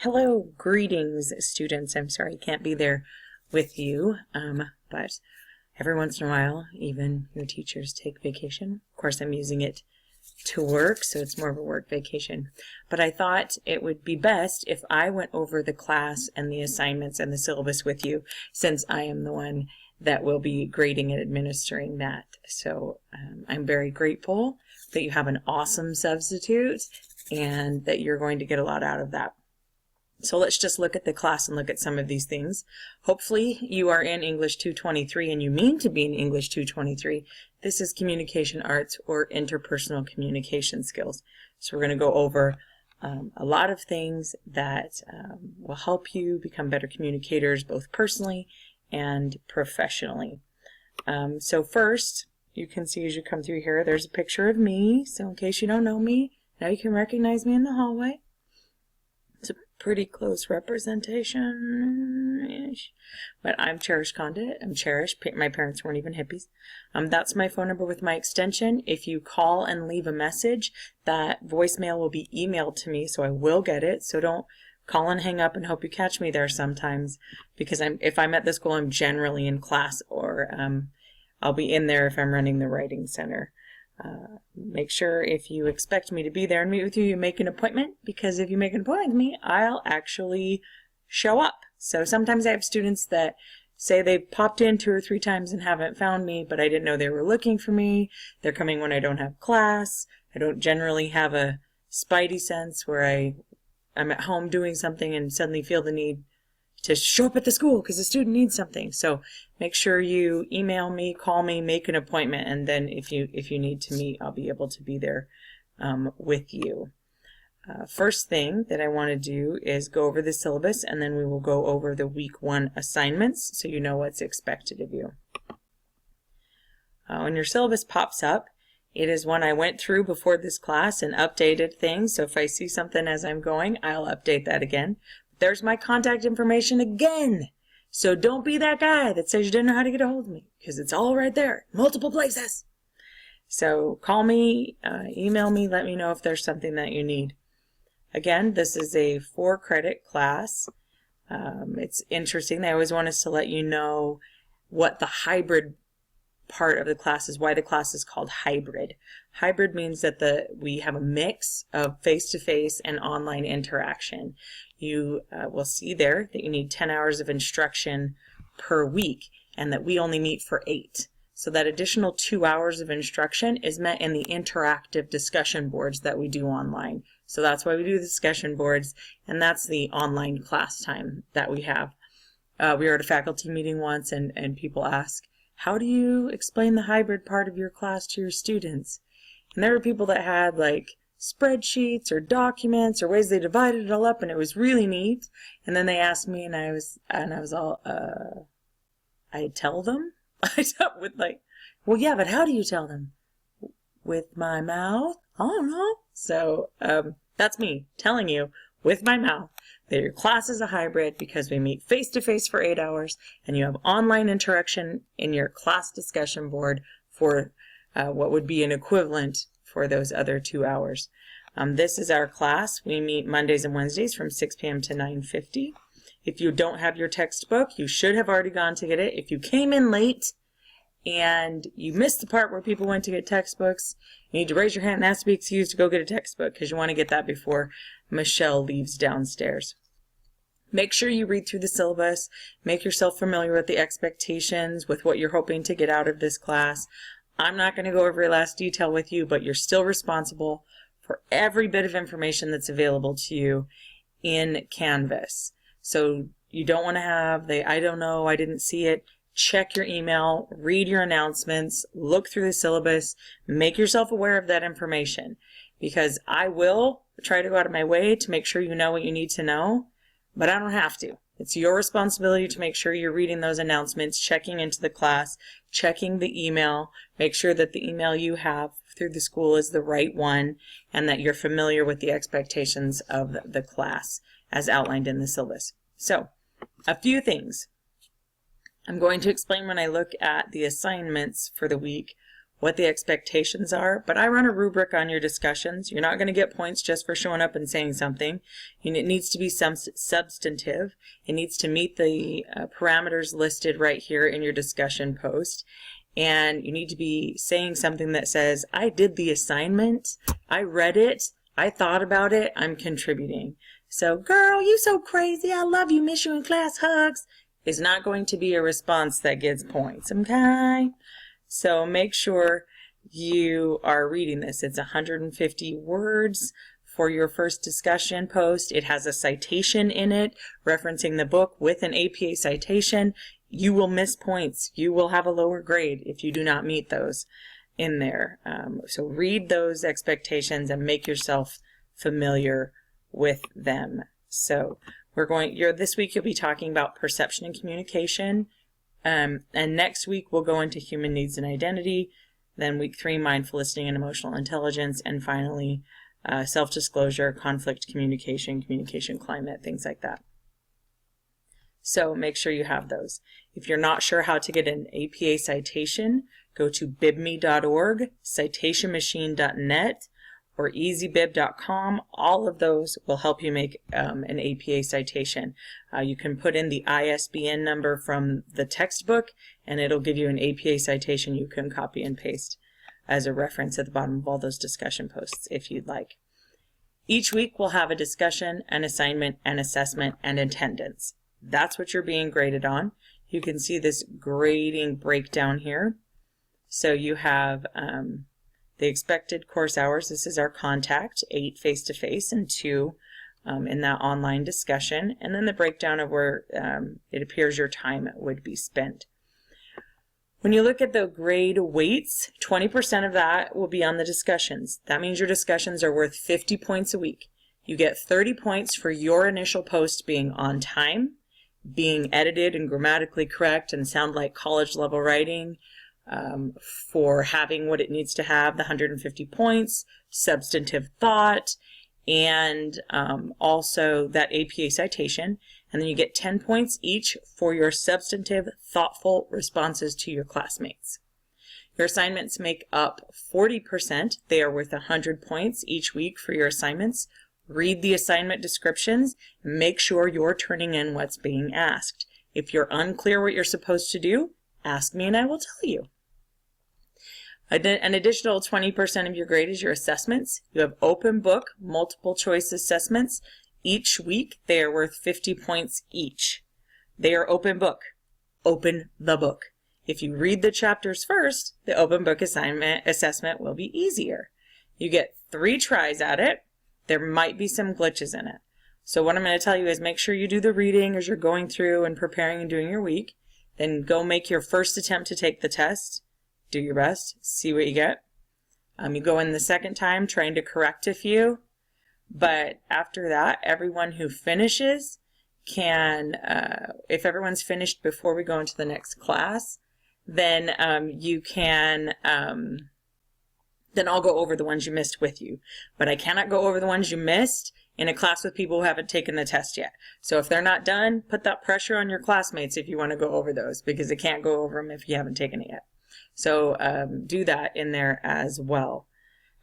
Hello, greetings, students. I'm sorry I can't be there with you, but every once in a while, even your teachers take vacation. Of course, I'm using it to work, so it's more of a work vacation. But I thought it would be best if I went over the class and the assignments and the syllabus with you, since I am the one that will be grading and administering that. So I'm very grateful that you have an awesome substitute and that you're going to get a lot out of that. So let's just look at the class and look at some of these things. Hopefully you are in English 223 and you mean to be in English 223. This is communication arts or interpersonal communication skills. So we're going to go over a lot of things that will help you become better communicators, both personally and professionally. So first, you can see as you come through here, there's a picture of me. So in case you don't know me, now you can recognize me in the hallway. It's a pretty close representation-ish. But I'm Cherish Condit. I'm Cherish. My parents weren't even hippies. That's my phone number with my extension. If you call and leave a message, that voicemail will be emailed to me, so I will get it. So don't call and hang up and hope you catch me there sometimes, because if I'm at the school, I'm generally in class, or I'll be in there if I'm running the writing center. Make sure if you expect me to be there and meet with you, you make an appointment, because if you make an appointment with me, I'll actually show up. So sometimes I have students that say they've popped in 2 or 3 times and haven't found me, but I didn't know they were looking for me. They're coming when I don't have class. I don't generally have a spidey sense where I'm at home doing something and suddenly feel the need to show up at the school because the student needs something. So make sure you email me, call me, make an appointment, and then if you need to meet, I'll be able to be there with you. First thing that I want to do is go over the syllabus, and then we will go over the week 1 assignments so you know what's expected of you. When your syllabus pops up, it is one I went through before this class and updated things. So if I see something as I'm going, I'll update that again. There's my contact information again. So don't be that guy that says you didn't know how to get a hold of me, because it's all right there, multiple places. So call me, email me, let me know if there's something that you need. Again, this is a 4-credit class. It's interesting. They always want us to let you know what the hybrid part of the class is, why the class is called hybrid. Hybrid means that we have a mix of face-to-face and online interaction. You will see there that you need 10 hours of instruction per week, and that we only meet for 8. So that additional 2 hours of instruction is met in the interactive discussion boards that we do online. So that's why we do the discussion boards, and that's the online class time that we have. We were at a faculty meeting once, and people ask, how do you explain the hybrid part of your class to your students? And there were people that had like spreadsheets or documents or ways they divided it all up, and it was really neat. And then they asked me, and I was all, I tell them? I thought with like, well, yeah, but how do you tell them? With my mouth? I don't know. So that's me telling you with my mouth that your class is a hybrid, because we meet face-to-face for 8 hours, and you have online interaction in your class discussion board for what would be an equivalent for those other 2 hours. This is our class. We meet Mondays and Wednesdays from 6 p.m. to 9:50. If you don't have your textbook, you should have already gone to get it. If you came in late and you missed the part where people went to get textbooks, you need to raise your hand and ask to be excused to go get a textbook, because you want to get that before Michelle leaves downstairs. Make sure you read through the syllabus, make yourself familiar with the expectations, with what you're hoping to get out of this class. I'm not going to go over every last detail with you, but you're still responsible for every bit of information that's available to you in Canvas. So you don't want to have the I don't know, I didn't see it. Check your email, read your announcements, look through the syllabus, make yourself aware of that information, because I will try to go out of my way to make sure you know what you need to know, but I don't have to. It's your responsibility to make sure you're reading those announcements, checking into the class, checking the email, make sure that the email you have through the school is the right one, and that you're familiar with the expectations of the class as outlined in the syllabus. So, a few things. I'm going to explain when I look at the assignments for the week what the expectations are, but I run a rubric on your discussions. You're not going to get points just for showing up and saying something. And it needs to be some substantive. It needs to meet the parameters listed right here in your discussion post. And you need to be saying something that says, I did the assignment, I read it, I thought about it, I'm contributing. So, girl, you so crazy, I love you, miss you in class, hugs, is not going to be a response that gets points, okay? So make sure you are reading this. It's 150 words for your first discussion post. It has a citation in it, referencing the book with an APA citation. You will miss points. You will have a lower grade if you do not meet those in there. So read those expectations and make yourself familiar with them. So this week you'll be talking about perception and communication. And next week we'll go into human needs and identity. Then week 3, mindful listening and emotional intelligence. And finally, self-disclosure, conflict communication, communication climate, things like that. So make sure you have those. If you're not sure how to get an APA citation, go to bibme.org, citationmachine.net, or easybib.com. All of those will help you make an APA citation. You can put in the ISBN number from the textbook, and it'll give you an APA citation you can copy and paste as a reference at the bottom of all those discussion posts if you'd like. Each week we'll have a discussion, an assignment, an assessment, and attendance. That's what you're being graded on. You can see this grading breakdown here. So you have the expected course hours. This is our contact, 8 face-to-face and 2 in that online discussion. And then the breakdown of where it appears your time would be spent. When you look at the grade weights, 20% of that will be on the discussions. That means your discussions are worth 50 points a week. You get 30 points for your initial post being on time, being edited and grammatically correct and sound like college level writing, for having what it needs to have, the 150 points, substantive thought, and also that APA citation. And then you get 10 points each for your substantive, thoughtful responses to your classmates. Your assignments make up 40%. They are worth 100 points each week for your assignments. Read the assignment descriptions. Make sure you're turning in what's being asked. If you're unclear what you're supposed to do, ask me and I will tell you. An additional 20% of your grade is your assessments. You have open book, multiple choice assessments. Each week, they are worth 50 points each. They are open book. Open the book. If you read the chapters first, the open book assessment will be easier. You get 3 tries at it. There might be some glitches in it. So what I'm going to tell you is make sure you do the reading as you're going through and preparing and doing your week. Then go make your first attempt to take the test. Do your best. See what you get. You go in the second time trying to correct a few. But after that, everyone who finishes can, if everyone's finished before we go into the next class, then you can, then I'll go over the ones you missed with you. But I cannot go over the ones you missed in a class with people who haven't taken the test yet. So if they're not done, put that pressure on your classmates if you want to go over those, because they can't go over them if you haven't taken it yet. So do that in there as well.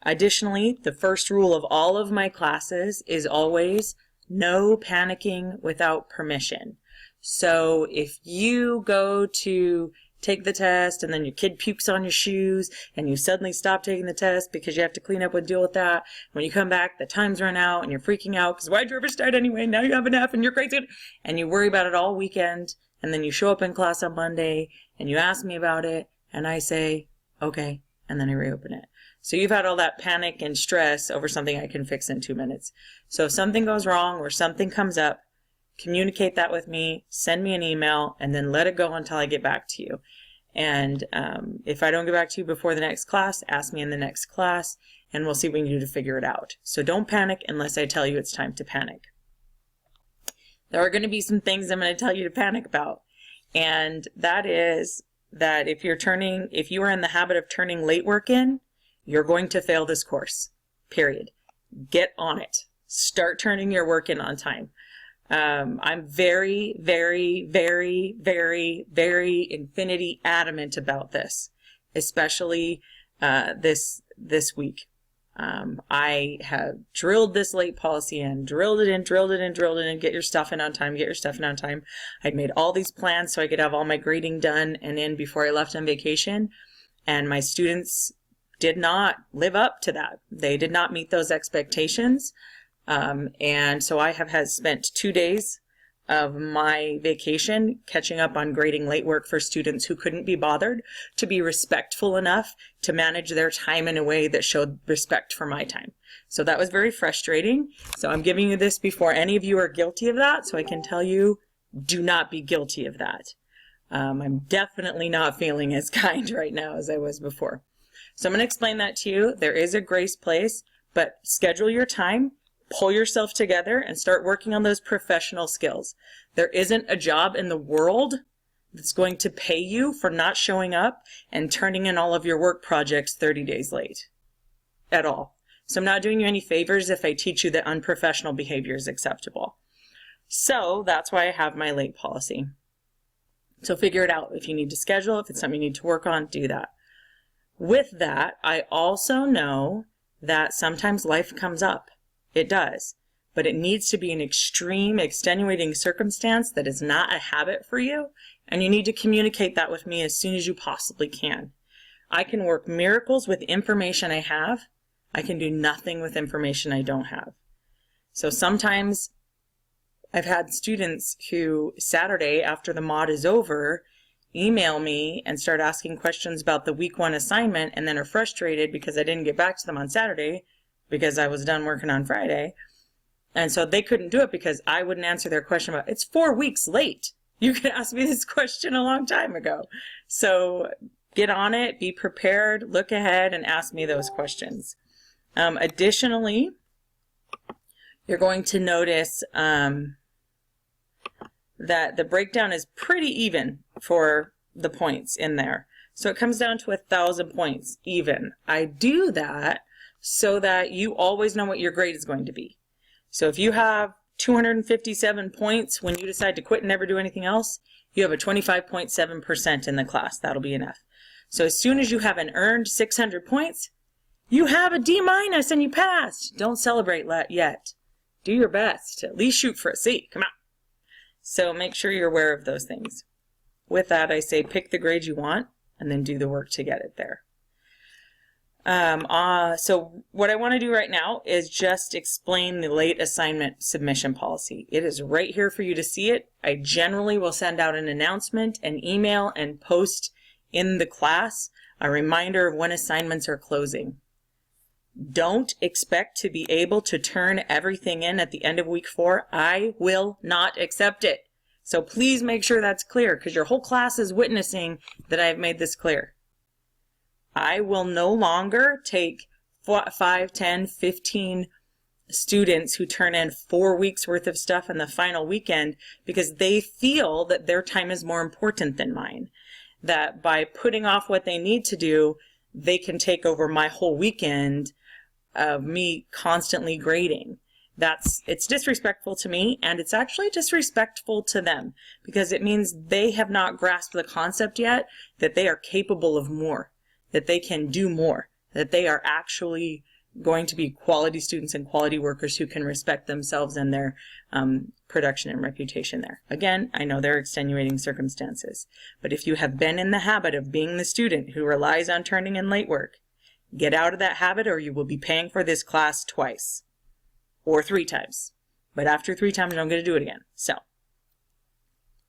Additionally, the first rule of all of my classes is always no panicking without permission. So if you go to take the test and then your kid pukes on your shoes and you suddenly stop taking the test because you have to clean up and deal with that, when you come back, the time's run out and you're freaking out because why'd you ever start anyway? Now you have an F and you're crazy. And you worry about it all weekend, and then you show up in class on Monday and you ask me about it and I say, okay, and then I reopen it. So you've had all that panic and stress over something I can fix in 2 minutes. So if something goes wrong or something comes up, communicate that with me, send me an email, and then let it go until I get back to you. And if I don't get back to you before the next class, ask me in the next class, and we'll see what we can do to figure it out. So don't panic unless I tell you it's time to panic. There are going to be some things I'm going to tell you to panic about, and that is that if you are in the habit of turning late work in, you're going to fail this course, period. Get on it. Start turning your work in on time. I'm very, very, very, very, very infinity adamant about this, especially this week. I have drilled this late policy in, drilled it in, get your stuff in on time, I'd made all these plans so I could have all my grading done and in before I left on vacation. And my students did not live up to that. They did not meet those expectations. And so I have spent 2 days of my vacation catching up on grading late work for students who couldn't be bothered to be respectful enough to manage their time in a way that showed respect for my time. So that was very frustrating. So I'm giving you this before any of you are guilty of that, so I can tell you, do not be guilty of that. I'm definitely not feeling as kind right now as I was before. So I'm going to explain that to you. There is a grace place, but schedule your time. Pull yourself together and start working on those professional skills. There isn't a job in the world that's going to pay you for not showing up and turning in all of your work projects 30 days late at all. So I'm not doing you any favors if I teach you that unprofessional behavior is acceptable. So that's why I have my late policy. So figure it out. If you need to schedule, if it's something you need to work on, do that. With that, I also know that sometimes life comes up. It does, but it needs to be an extreme, extenuating circumstance that is not a habit for you, and you need to communicate that with me as soon as you possibly can. I can work miracles with information I have. I can do nothing with information I don't have. So sometimes I've had students who Saturday after the mod is over email me and start asking questions about the week 1 assignment and then are frustrated because I didn't get back to them on Saturday because I was done working on Friday. And so they couldn't do it because I wouldn't answer their question about, it's 4 weeks late. You could ask me this question a long time ago. So get on it, be prepared, look ahead, and ask me those questions. Additionally, you're going to notice that the breakdown is pretty even for the points in there. So it comes down to 1,000 points even. I do that so that you always know what your grade is going to be. So if you have 257 points when you decide to quit and never do anything else, you have a 25.7% in the class. That'll be enough. So as soon as you have an earned 600 points, you have a D- and you passed. Don't celebrate yet. Do your best. At least shoot for a C. Come on. So make sure you're aware of those things. With that, I say pick the grade you want and then do the work to get it there. So what I want to do right now is just explain the late assignment submission policy. It is right here for you to see it. I generally will send out an announcement, an email, and post in the class a reminder of when assignments are closing. Don't expect to be able to turn everything in at the end of week 4. I will not accept it. So please make sure that's clear because your whole class is witnessing that I've made this clear. I will no longer take 5, 10, 15 students who turn in 4 weeks worth of stuff in the final weekend because they feel that their time is more important than mine. That by putting off what they need to do, they can take over my whole weekend of me constantly grading. It's disrespectful to me, and it's actually disrespectful to them because it means they have not grasped the concept yet that they are capable of more, that they can do more, that they are actually going to be quality students and quality workers who can respect themselves and their production and reputation there. Again, I know there are extenuating circumstances, but if you have been in the habit of being the student who relies on turning in late work, get out of that habit or you will be paying for this class twice or 3 times. But after 3 times, I'm going to do it again. So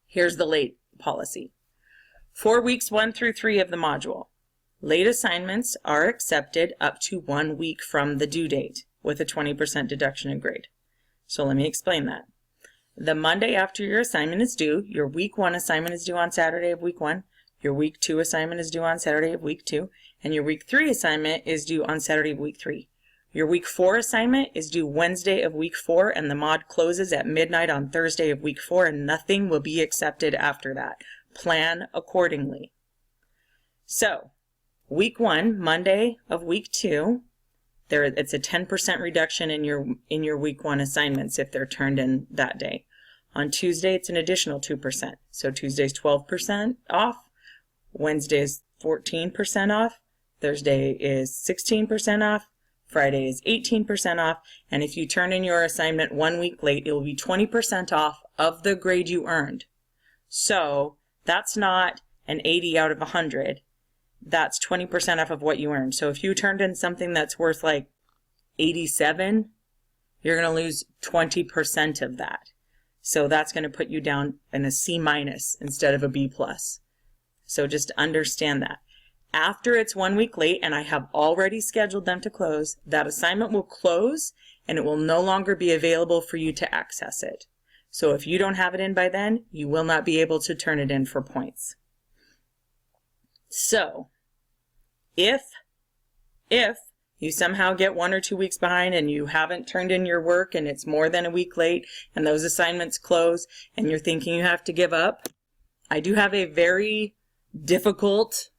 here's the late policy. For weeks 1 through 3 of the module, late assignments are accepted up to 1 week from the due date with a 20% deduction in grade. So let me explain that. The Monday after your assignment is due, your week 1 assignment is due on Saturday of week 1, your week 2 assignment is due on Saturday of week 2, and your week 3 assignment is due on Saturday of week 3. Your week 4 assignment is due Wednesday of week 4, and the mod closes at midnight on Thursday of week 4, and nothing will be accepted after that. Plan accordingly. So, week 1, Monday of week 2, it's a 10% reduction in your week 1 assignments if they're turned in that day. On Tuesday, it's an additional 2%. So Tuesday's 12% off, Wednesday's 14% off, Thursday is 16% off, Friday is 18% off, and if you turn in your assignment 1 week late, it will be 20% off of the grade you earned. So that's not an 80 out of 100. That's 20% off of what you earned. So if you turned in something that's worth like 87, you're going to lose 20% of that. So that's going to put you down in a C- instead of a B+. So just understand that. After it's 1 week late, and I have already scheduled them to close, that assignment will close and it will no longer be available for you to access it. So if you don't have it in by then, you will not be able to turn it in for points. So if you somehow get 1 or 2 weeks behind and you haven't turned in your work and it's more than a week late and those assignments close and you're thinking you have to give up, I do have a very difficult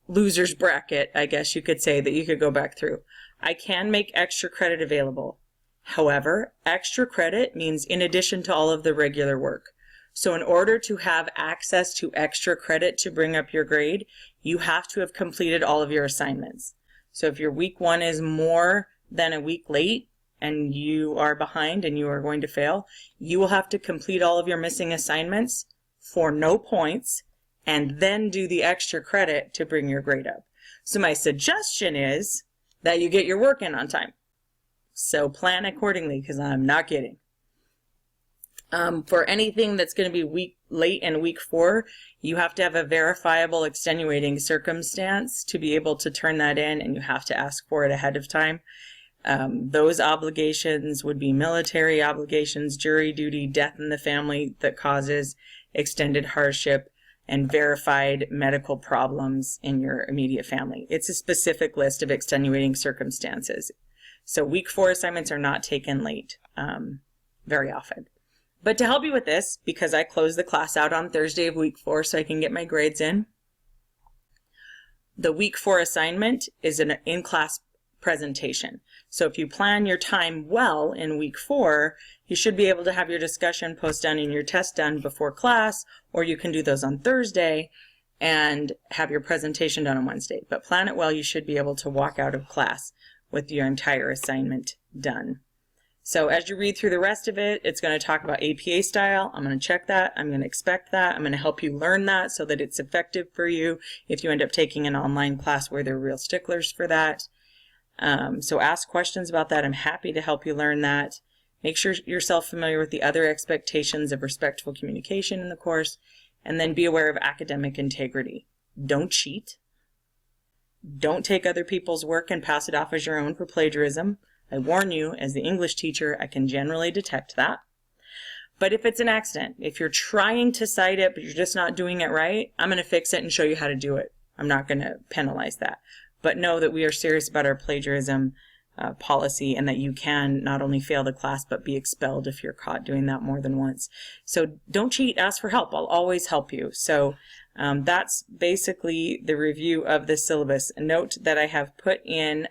loser's bracket, I guess you could say, that you could go back through. I can make extra credit available. However, extra credit means in addition to all of the regular work. So in order to have access to extra credit to bring up your grade, you have to have completed all of your assignments. So if your week 1 is more than a week late and you are behind and you are going to fail, you will have to complete all of your missing assignments for no points and then do the extra credit to bring your grade up. So my suggestion is that you get your work in on time. So plan accordingly, because I'm not kidding. For anything that's going to be late in week 4, you have to have a verifiable extenuating circumstance to be able to turn that in, and you have to ask for it ahead of time. Those obligations would be military obligations, jury duty, death in the family that causes extended hardship, and verified medical problems in your immediate family. It's a specific list of extenuating circumstances. So week 4 assignments are not taken late very often. But to help you with this, because I close the class out on Thursday of week 4 so I can get my grades in, the week 4 assignment is an in-class presentation. So if you plan your time well in week 4, you should be able to have your discussion post done and your test done before class, or you can do those on Thursday and have your presentation done on Wednesday. But plan it well, you should be able to walk out of class with your entire assignment done. So as you read through the rest of it, it's going to talk about APA style. I'm going to check that. I'm going to expect that. I'm going to help you learn that so that it's effective for you if you end up taking an online class where they're real sticklers for that. So ask questions about that. I'm happy to help you learn that. Make sure yourself familiar with the other expectations of respectful communication in the course, and then be aware of academic integrity. Don't cheat. Don't take other people's work and pass it off as your own for plagiarism. I warn you, as the English teacher, I can generally detect that. But if it's an accident, if you're trying to cite it but you're just not doing it right, I'm going to fix it and show you how to do it. I'm not going to penalize that. But know that we are serious about our plagiarism policy, and that you can not only fail the class but be expelled if you're caught doing that more than once. So don't cheat, ask for help. I'll always help you. So that's basically the review of the syllabus. Note that I have put in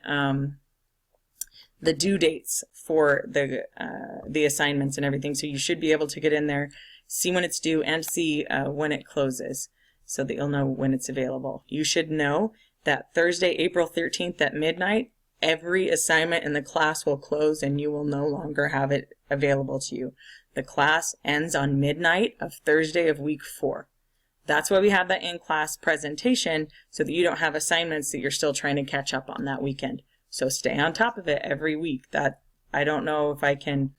the due dates for the assignments and everything, so you should be able to get in there, see when it's due, and see when it closes, so that you'll know when it's available. You should know that Thursday, April 13th at midnight, every assignment in the class will close and you will no longer have it available to you. The class ends on midnight of Thursday of week 4. That's why we have that in-class presentation, so that you don't have assignments that you're still trying to catch up on that weekend. So stay on top of it every week. That, I don't know if I can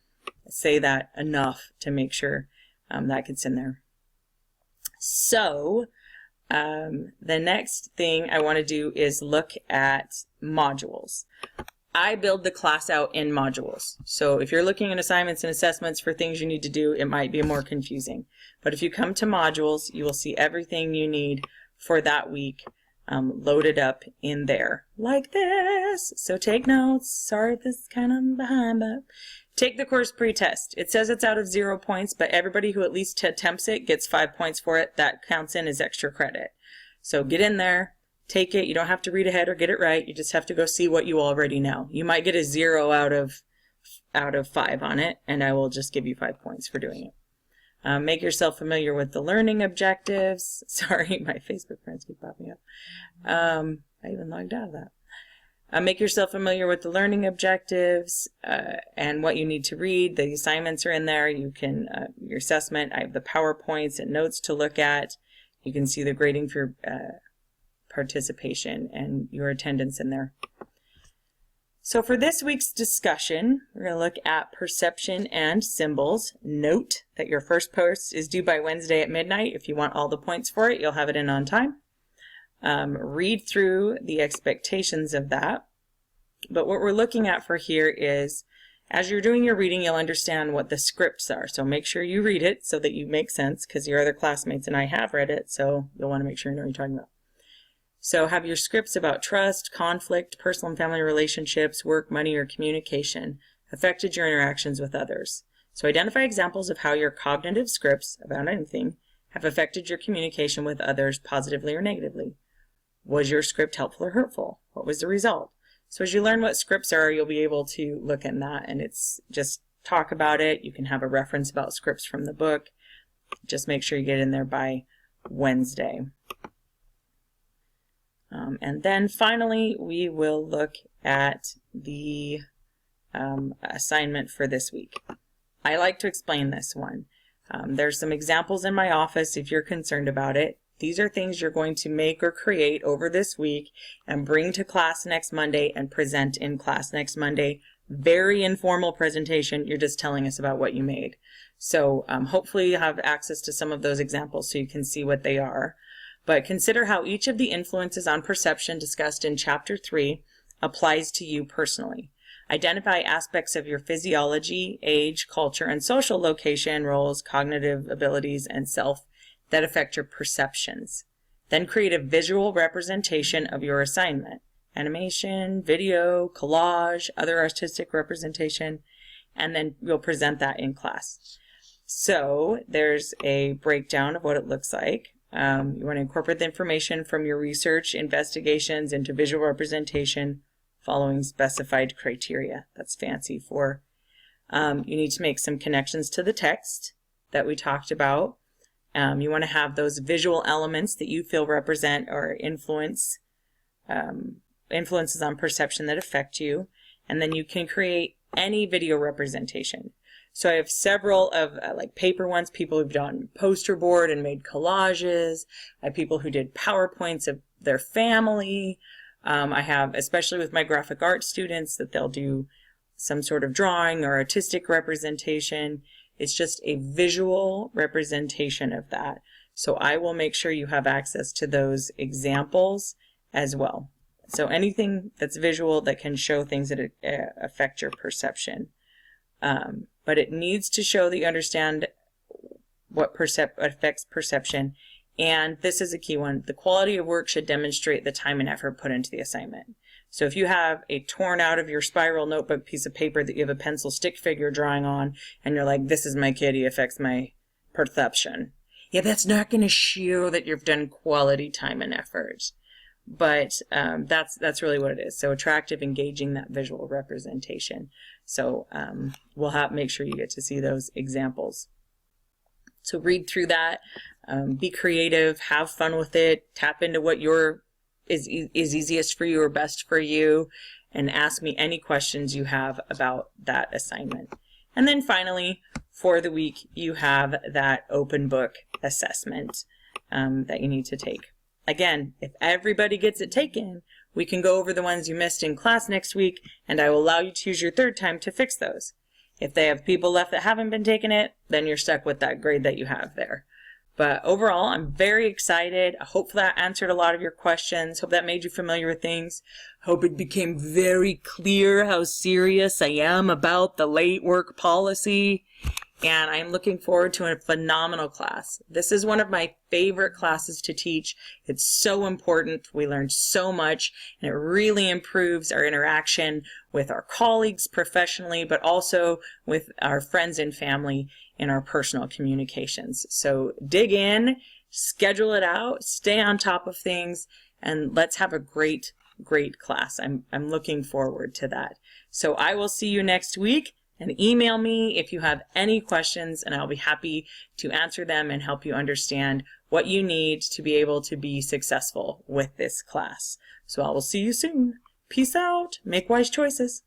say that enough to make sure that gets in there. So the next thing I want to do is look at modules. I build the class out in modules. So if you're looking at assignments and assessments for things you need to do, it might be more confusing. But if you come to modules, you will see everything you need for that week loaded up in there like this. So take notes. Sorry if this is kind of behind, but take the course pre-test. It says it's out of 0 points, but everybody who at least attempts it gets 5 points for it. That counts in as extra credit. So get in there, take it. You don't have to read ahead or get it right. You just have to go see what you already know. You might get a 0 out of 5 on it, and I will just give you 5 points for doing it. Make yourself familiar with the learning objectives. Sorry, my Facebook friends keep popping up. I even logged out of that. Make yourself familiar with the learning objectives and what you need to read. The assignments are in there. You can, your assessment, I have the PowerPoints and notes to look at. You can see the grading for participation and your attendance in there. So for this week's discussion, we're going to look at perception and symbols. Note that your first post is due by Wednesday at midnight. If you want all the points for it, you'll have it in on time. Read through the expectations of that. But what we're looking at for here is, as you're doing your reading, you'll understand what the scripts are. So make sure you read it so that you make sense, because your other classmates and I have read it, so you'll want to make sure you know what you're talking about. So have your scripts about trust, conflict, personal and family relationships, work, money, or communication affected your interactions with others. So identify examples of how your cognitive scripts about anything have affected your communication with others positively or negatively. Was your script helpful or hurtful? What was the result? So as you learn what scripts are, you'll be able to look at that, and it's just talk about it. You can have a reference about scripts from the book. Just make sure you get in there by Wednesday. And then finally, we will look at the assignment for this week. I like to explain this one. There's some examples in my office if you're concerned about it. These are things you're going to make or create over this week and bring to class next Monday and present in class next Monday. Very informal presentation. You're just telling us about what you made. So hopefully you have access to some of those examples so you can see what they are. But consider how each of the influences on perception discussed in Chapter 3 applies to you personally. Identify aspects of your physiology, age, culture, and social location, roles, cognitive abilities, and self that affect your perceptions. Then create a visual representation of your assignment. Animation, video, collage, other artistic representation, and then you'll present that in class. So there's a breakdown of what it looks like. You want to incorporate the information from your research investigations into visual representation following specified criteria. That's fancy for. You need to make some connections to the text that we talked about. You want to have those visual elements that you feel represent or influences on perception that affect you. And then you can create any video representation. So I have several of like paper ones, people who've done poster board and made collages. I have people who did PowerPoints of their family. I have, especially with my graphic art students, that they'll do some sort of drawing or artistic representation. It's just a visual representation of that. So I will make sure you have access to those examples as well. So anything that's visual that can show things that affect your perception. But it needs to show that you understand what affects perception. And this is a key one. The quality of work should demonstrate the time and effort put into the assignment. So if you have a torn out of your spiral notebook piece of paper that you have a pencil stick figure drawing on, and you're like, this is my kid, he affects my perception. Yeah, that's not going to show that you've done quality time and effort. But that's really what it is. So attractive, engaging, that visual representation. So we'll make sure you get to see those examples. So read through that, be creative, have fun with it, tap into what is easiest for you or best for you, and ask me any questions you have about that assignment. And then finally, for the week, you have that open book assessment that you need to take. Again, if everybody gets it taken, we can go over the ones you missed in class next week, and I will allow you to use your third time to fix those. If they have people left that haven't been taking it, then you're stuck with that grade that you have there. But overall, I'm very excited. I hope that answered a lot of your questions. Hope that made you familiar with things. Hope it became very clear how serious I am about the late work policy. And I'm looking forward to a phenomenal class. This is one of my favorite classes to teach. It's so important. We learn so much, and it really improves our interaction with our colleagues professionally, but also with our friends and family in our personal communications. So dig in, schedule it out, stay on top of things, and let's have a great class. I'm looking forward to that. So I will see you next week. and email me if you have any questions, and I'll be happy to answer them and help you understand what you need to be able to be successful with this class. So I will see you soon. Peace out. Make wise choices.